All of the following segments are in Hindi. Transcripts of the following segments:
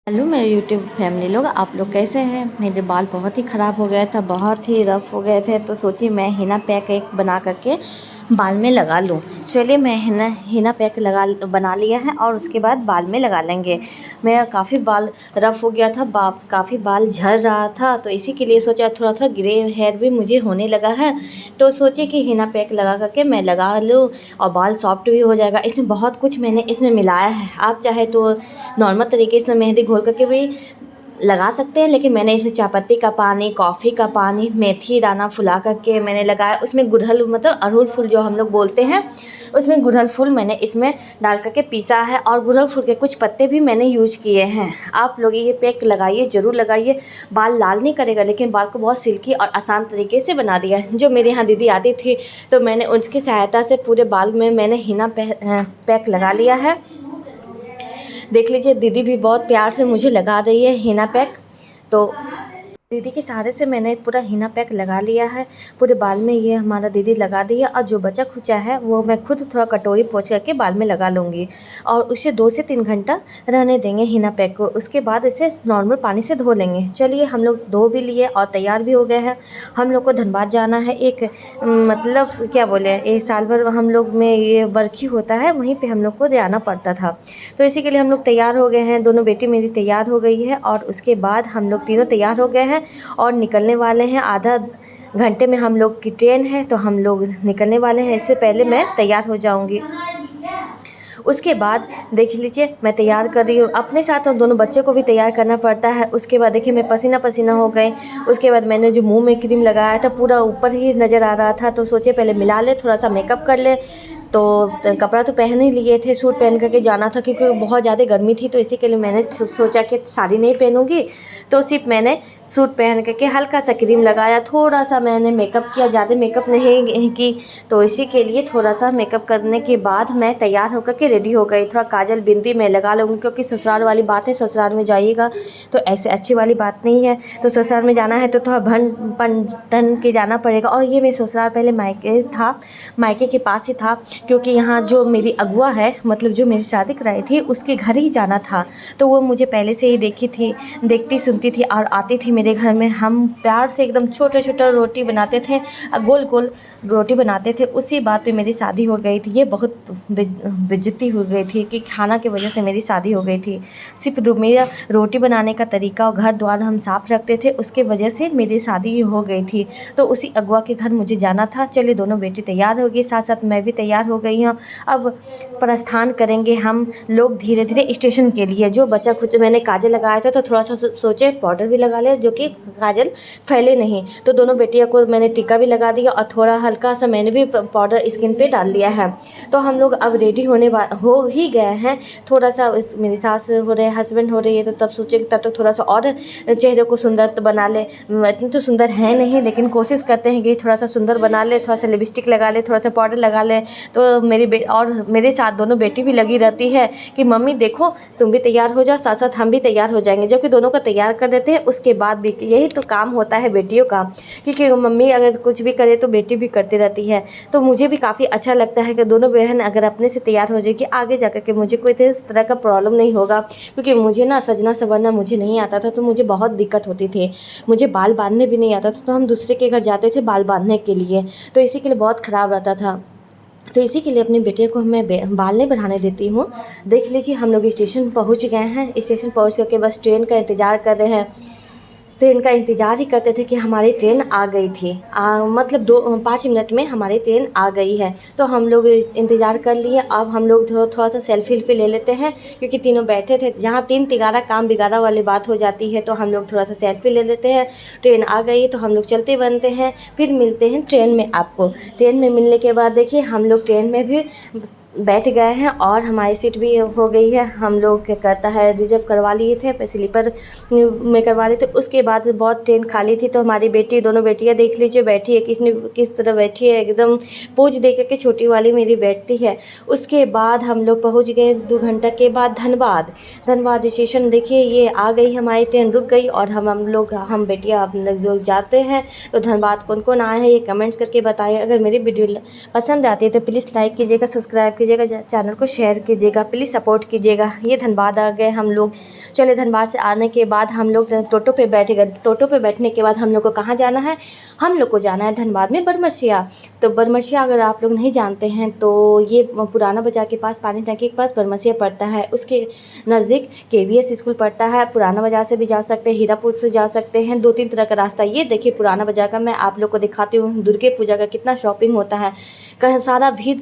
हेलो मेरे यूट्यूब फैमिली लोग, आप लोग कैसे हैं। मेरे बाल बहुत ही ख़राब हो गया था, बहुत ही रफ़ हो गए थे, तो सोची मैं हिना पैक एक बना करके बाल में लगा लूं। चलिए मैं हिना पैक बना लिया है और उसके बाद बाल में लगा लेंगे। मेरा काफ़ी बाल रफ़ हो गया था, काफ़ी बाल झड़ रहा था, तो इसी के लिए सोचा थोड़ा थोड़ा ग्रे हेयर भी मुझे होने लगा है, तो सोचे कि हिना पैक लगा करके मैं लगा लूँ और बाल सॉफ्ट भी हो जाएगा। इसमें बहुत कुछ मैंने इसमें मिलाया है, आप चाहे तो नॉर्मल तरीके से मेहंदी घोल करके भी लगा सकते हैं, लेकिन मैंने इसमें चायपत्ती का पानी, कॉफ़ी का पानी, मेथी दाना फुला करके मैंने लगाया। उसमें गुड़हल मतलब अड़हुल फूल जो हम लोग बोलते हैं, उसमें गुड़हल फूल मैंने इसमें डाल करके पीसा है और गुड़हल फूल के कुछ पत्ते भी मैंने यूज़ किए हैं। आप लोग ये पैक लगाइए, ज़रूर लगाइए। बाल लाल नहीं करेगा, लेकिन बाल को बहुत सिल्की और आसान तरीके से बना दिया है। जो मेरे यहाँ दीदी आती थी, तो मैंने उसकी सहायता से पूरे बाल में मैंने हिना पैक लगा लिया है। देख लीजिए, दीदी भी बहुत प्यार से मुझे लगा रही है हिना पैक। तो दीदी के सहारे से मैंने पूरा हिना पैक लगा लिया है पूरे बाल में। ये हमारा दीदी लगा दी है और जो बचा खुचा है वो मैं खुद थोड़ा कटोरी पोंछ करके बाल में लगा लूँगी और उसे 2 से 3 घंटा रहने देंगे हिना पैक को। उसके बाद इसे नॉर्मल पानी से धो लेंगे। चलिए हम लोग धो भी लिए और तैयार भी हो गए हैं। हम लोग को धनबाद जाना है, एक मतलब क्या बोले, एक साल भर हम लोग में ये बरखी होता है, वहीं पर हम लोग को जाना पड़ता था, तो इसी के लिए हम लोग तैयार हो गए हैं। दोनों बेटी मेरी तैयार हो गई है और उसके बाद हम लोग तीनों तैयार हो गए हैं और निकलने वाले हैं। आधा घंटे में हम लोग की ट्रेन है, तो हम लोग निकलने वाले हैं। इससे पहले मैं तैयार हो जाऊंगी। उसके बाद देख लीजिए, मैं तैयार कर रही हूँ अपने साथ और दोनों बच्चे को भी तैयार करना पड़ता है। उसके बाद देखिए मैं पसीना पसीना हो गई। उसके बाद मैंने जो मुंह में क्रीम लगाया था पूरा ऊपर ही नज़र आ रहा था, तो सोचे पहले मिला ले, थोड़ा सा मेकअप कर ले। तो कपड़ा तो पहन ही लिए थे, सूट पहन करके जाना था क्योंकि बहुत ज़्यादा गर्मी थी, तो इसी के लिए मैंने सोचा कि साड़ी नहीं पहनूंगी, तो सिर्फ मैंने सूट पहन करके हल्का सा क्रीम लगाया, थोड़ा सा मैंने मेकअप किया, ज़्यादा मेकअप नहीं की। तो इसी के लिए थोड़ा सा मेकअप करने के बाद मैं तैयार होकर के रेडी हो गई। थोड़ा काजल बिंदी मैं लगा लूँगी क्योंकि ससुराल वाली बात है, ससुराल में जाइएगा तो ऐसे अच्छी वाली बात नहीं है, तो ससुराल में जाना है तो थोड़ा भन टन के जाना पड़ेगा। और ये मेरा ससुराल पहले मायके था, मायके के पास ही था, क्योंकि यहाँ जो मेरी अगुआ है, मतलब जो मेरी शादी कराई थी, उसके घर ही जाना था, तो वो मुझे पहले से ही देखती सुनती थी और आती थी मेरे घर में। हम प्यार से एकदम छोटा छोटा रोटी बनाते थे, गोल गोल रोटी बनाते थे। उसी बात पे मेरी शादी हो गई थी। ये बहुत बेइज्जती हो गई थी कि खाना की वजह से मेरी शादी हो गई थी। सिर्फ मेरा रोटी बनाने का तरीका और घर द्वार हम साफ रखते थे, उसके वजह से मेरी शादी हो गई थी। तो उसी अगुआ के घर मुझे जाना था। चलिए दोनों बेटी तैयार हो गई, साथ साथ मैं भी तैयार हो गई हूँ। अब प्रस्थान करेंगे हम लोग धीरे धीरे स्टेशन के लिए। जो बचा कुछ मैंने काजल लगाया था, तो थोड़ा सा सोचे पाउडर भी लगा ले, जो कि काजल फैले नहीं। तो दोनों बेटियों को मैंने टीका भी लगा दिया और थोड़ा हल्का सा मैंने भी पाउडर स्किन पे डाल लिया है। तो हम लोग अब रेडी हो ही गए हैं। थोड़ा सा मेरी सास हो रहे, हस्बैंड हो रही है, तो तब सोचे कि तब तक थोड़ा सा और चेहरे को सुंदर तो बना ले। इतनी तो सुंदर है नहीं, लेकिन कोशिश करते हैं कि थोड़ा सा सुंदर बना ले, थोड़ा सा लिपस्टिक लगा ले, थोड़ा सा पाउडर लगा ले। तो और मेरे साथ दोनों बेटी भी लगी रहती है कि मम्मी देखो तुम भी तैयार हो जाओ, साथ साथ हम भी तैयार हो जाएंगे, जबकि दोनों का तैयार कर देते हैं। उसके बाद भी यही तो काम होता है बेटियों का, क्योंकि मम्मी अगर कुछ भी करे तो बेटी भी करती रहती है। तो मुझे भी काफ़ी अच्छा लगता है कि दोनों बहन अगर अपने से तैयार हो जाएगी, आगे जाकर के मुझे कोई इस तरह का प्रॉब्लम नहीं होगा। क्योंकि मुझे ना सजना संवरना मुझे नहीं आता था, तो मुझे बहुत दिक्कत होती थी। मुझे बाल बांधने भी नहीं आता था, तो हम दूसरे के घर जाते थे बाल बांधने के लिए, तो इसी के लिए बहुत ख़राब रहता था। तो इसी के लिए अपनी बेटियों को मैं बाल नहीं बढ़ाने देती हूँ। देख लीजिए हम लोग स्टेशन पहुँच गए हैं। स्टेशन पहुँच करके बस ट्रेन का इंतज़ार कर रहे हैं। ट्रेन का इंतज़ार ही करते थे कि हमारी ट्रेन आ गई थी। मतलब 5 मिनट में हमारी ट्रेन आ गई है, तो हम लोग इंतज़ार कर लिए। अब हम लोग थोड़ा सा सेल्फी ले लेते हैं, क्योंकि तीनों बैठे थे। जहाँ 3 तिगारा काम बिगाड़ा वाली बात हो जाती है, तो हम लोग थोड़ा सा सेल्फी ले लेते हैं। ट्रेन आ गई तो हम लोग चलते बनते हैं। फिर मिलते हैं ट्रेन में आपको। ट्रेन में मिलने के बाद देखिए हम लोग ट्रेन में भी बैठ गए हैं और हमारी सीट भी हो गई है। हम लोग क्या कहता है रिजर्व करवा लिए थे, स्लीपर में करवा लिए थे। उसके बाद बहुत ट्रेन खाली थी, तो हमारी बेटी, दोनों बेटियां देख लीजिए बैठी है, किस तरह बैठी है, एकदम पोज दे करके छोटी वाली मेरी बैठती है। उसके बाद हम लोग पहुंच गए 2 घंटा के बाद धनबाद स्टेशन। देखिए ये आ गई, हमारी ट्रेन रुक गई और हम बेटियां हम लोग जाते हैं। तो धनबाद कौन कौन आए हैं ये कमेंट्स करके बताइए। अगर मेरी वीडियो पसंद आती है तो प्लीज़ लाइक कीजिएगा, सब्सक्राइब कीजिए। कीजिएगा, चैनल को शेयर कीजिएगा, प्लीज़ सपोर्ट कीजिएगा। ये धनबाद आ गए हम लोग। चलिए धनबाद से आने के बाद हम लोग टोटो पे बैठ गए। टोटो पे बैठने के बाद हम लोग को कहाँ जाना है, हम लोग को जाना है धनबाद में बरमसिया। तो बरमसिया अगर आप लोग नहीं जानते हैं तो ये पुराना बाज़ार के पास, पानी टंकी के पास बरमसिया पड़ता है। उसके नज़दीक KVS स्कूल पड़ता है। पुराना बाज़ार से भी जा सकते हैं, हीरापुर से जा सकते हैं, 2-3 तरह का रास्ता। ये देखिए पुराना बाज़ार का मैं आप लोग को दिखाती हूँ। दुर्गे पूजा का कितना शॉपिंग होता है, कहीं सारा भी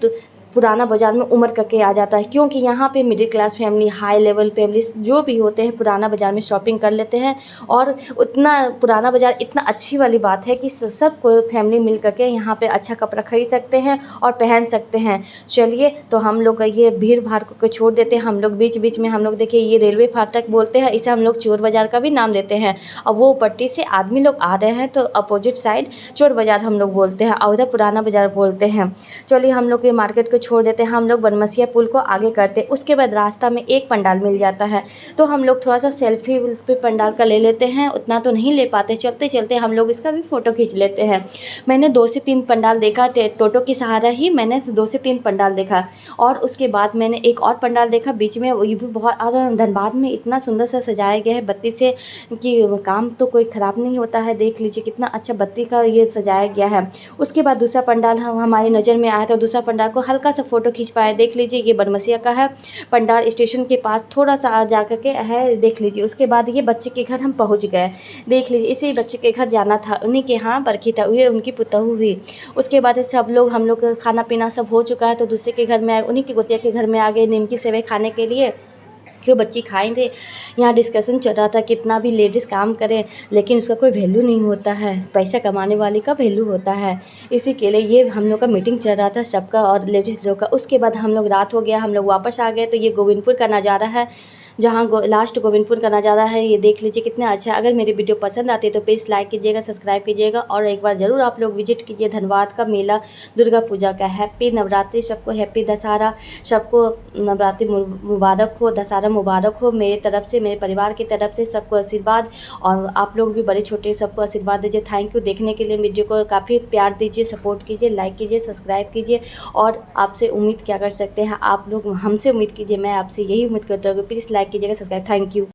पुराना बाज़ार में उमड़ करके आ जाता है, क्योंकि यहाँ पे middle class family, high level family जो भी होते हैं पुराना बाज़ार में शॉपिंग कर लेते हैं। और उतना पुराना बाज़ार इतना अच्छी वाली बात है कि सब कोई फैमिली मिल करके यहाँ पे अच्छा कपड़ा खरीद सकते हैं और पहन सकते हैं। चलिए तो हम लोग का ये भीड़ भाड़ को छोड़ देते हैं। हम लोग बीच बीच में हम लोग देखिए ये रेलवे फाटक बोलते हैं, इसे हम लोग चोर बाज़ार का भी नाम देते हैं। और वो पट्टी से आदमी लोग आ रहे हैं तो अपोजिट साइड चोर बाज़ार हम लोग बोलते हैं और उधर पुराना बाज़ार बोलते हैं। चलिए हम लोग ये मार्केट को छोड़ देते हैं, हम लोग बनमसिया पुल को आगे करते हैं। उसके बाद रास्ता में एक पंडाल मिल जाता है, तो हम लोग थोड़ा सा सेल्फी पे पंडाल का ले लेते हैं। उतना तो नहीं ले पाते, चलते चलते हम लोग इसका भी फ़ोटो खींच लेते हैं। मैंने 2 से 3 पंडाल देखा, टोटो के सहारा ही मैंने 2 से 3 पंडाल देखा। और उसके बाद मैंने एक और पंडाल देखा बीच में, ये भी बहुत, और धनबाद में इतना सुंदर सा सजाया गया है बत्ती से कि काम तो कोई ख़राब नहीं होता है। देख लीजिए कितना अच्छा बत्ती का ये सजाया गया है। उसके बाद दूसरा पंडाल हमारी नज़र में आया, तो दूसरा पंडाल को हल्का सा फ़ोटो खींच पाए। देख लीजिए ये बरमसिया का है पंडाल, स्टेशन के पास थोड़ा सा जा कर के है, देख लीजिए। उसके बाद ये बच्चे के घर हम पहुंच गए। देख लीजिए इसी बच्चे के घर जाना था, उन्हीं के यहाँ बरखी था, ये उनकी पुतहू हुई। उसके बाद सब लोग, हम लोग का खाना पीना सब हो चुका है, तो दूसरे के घर में आए, उन्हीं के गोतिया के घर में आ गए नीम की सेवई खाने के लिए। क्यों बच्ची खाएंगे। यहाँ डिस्कशन चल रहा था कितना भी लेडीज़ काम करे लेकिन उसका कोई वैल्यू नहीं होता है, पैसा कमाने वाले का वैल्यू होता है। इसी के लिए ये हम लोग का मीटिंग चल रहा था सबका और लेडीज़ लोग का। उसके बाद हम लोग रात हो गया, हम लोग वापस आ गए। तो ये गोविंदपुर का नज़ारा है, जहाँ लास्ट गोविंदपुर का नज़ारा है। ये देख लीजिए कितना अच्छा है। अगर मेरी वीडियो पसंद आती है तो प्लीज़ लाइक कीजिएगा, सब्सक्राइब कीजिएगा और एक बार ज़रूर आप लोग विजिट कीजिए धनबाद का मेला दुर्गा पूजा का। हैप्पी नवरात्रि सबको, हैप्पी दशहरा सबको, नवरात्रि मुबारक हो, दशहरा मुबारक हो। मेरे तरफ से, मेरे परिवार की तरफ से सबको आशीर्वाद, और आप लोग भी बड़े छोटे सबको आशीर्वाद दीजिए। थैंक यू देखने के लिए। वीडियो को काफ़ी प्यार दीजिए, सपोर्ट कीजिए, लाइक कीजिए, सब्सक्राइब कीजिए। और आपसे उम्मीद क्या कर सकते हैं, आप लोग हमसे उम्मीद कीजिए, मैं आपसे यही उम्मीद करता हूँ कि प्लीज़ लाइक कीजिएगा, सब्सक्राइब। Thank you.